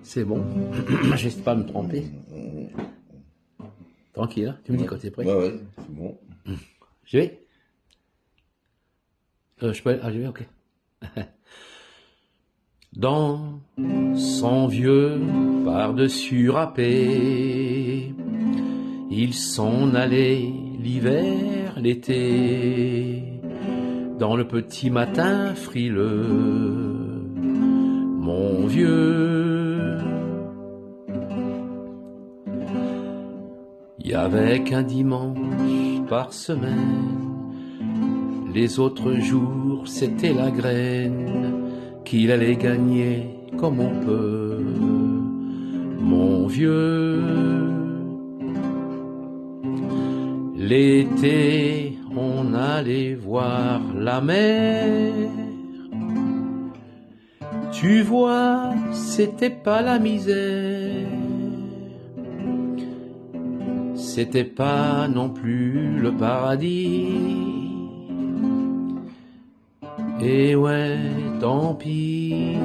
C'est bon. J'espère pas me tromper. Tranquille, hein? Tu me dis quand t'es prêt. Ouais, c'est bon. Je vais. Je peux aller. Ah, je vais, ok. Dans son vieux par-dessus râpé, il s'en allait l'hiver, l'été, dans le petit matin frileux, mon vieux. Y avait qu'un dimanche par semaine, les autres jours c'était la graine qu'il allait gagner comme on peut, mon vieux. L'été, on allait voir la mer. Tu vois, c'était pas la misère. C'était pas non plus le paradis. Et ouais, tant pis.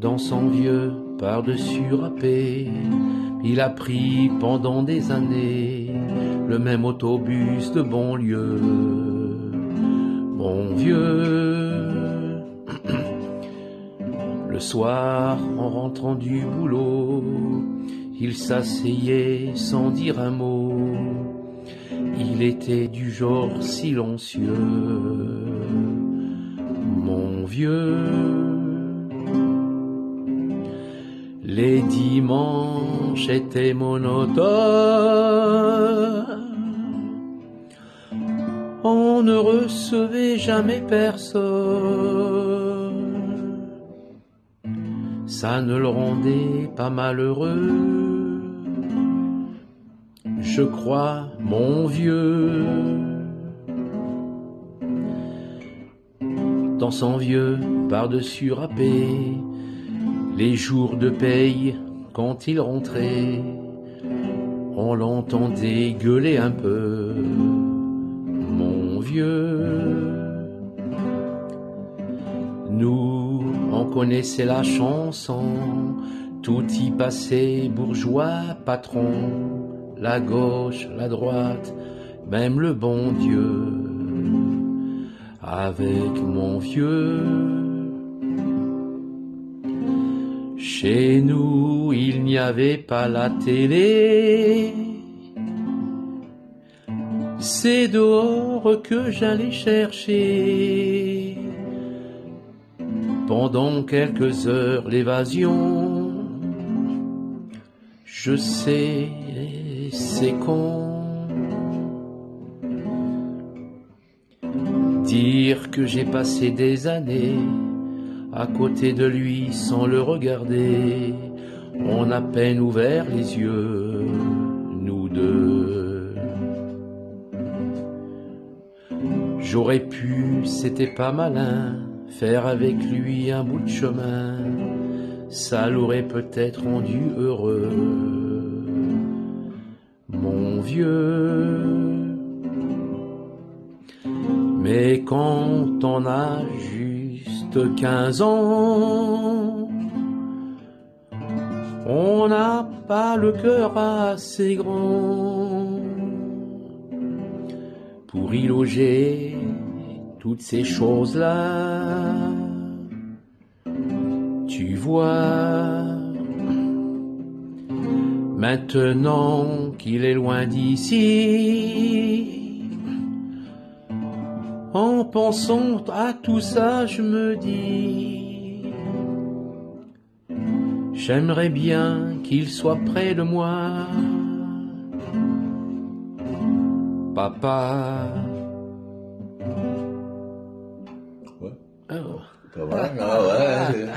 Dans son vieux par-dessus râpé, il a pris pendant des années le même autobus de banlieue, mon vieux. Le soir, en rentrant du boulot, il s'asseyait sans dire un mot. Il était du genre silencieux, mon vieux. Les dimanches étaient monotones, on ne recevait jamais personne. Ça ne le rendait pas malheureux, je crois, mon vieux. Dans son vieux par-dessus râpé, les jours de paye, quand il rentrait, on l'entendait gueuler un peu, mon vieux. Nous, on connaissait la chanson, tout y passait, bourgeois, patron, la gauche, la droite, même le bon Dieu. Avec mon vieux, chez nous, il n'y avait pas la télé. C'est dehors que j'allais chercher, pendant quelques heures, l'évasion. Je sais, c'est con. Dire que j'ai passé des années à côté de lui sans le regarder. On a à peine ouvert les yeux, nous deux. J'aurais pu, c'était pas malin, faire avec lui un bout de chemin. Ça l'aurait peut-être rendu heureux, mon vieux. Mais quand on a juste 15 ans, on n'a pas le cœur assez grand pour y loger toutes ces choses-là. Tu vois, maintenant qu'il est loin d'ici, en pensant à tout ça, je me dis, j'aimerais bien qu'il soit près de moi, papa. Ouais. Oh. Pas mal, ah ouais.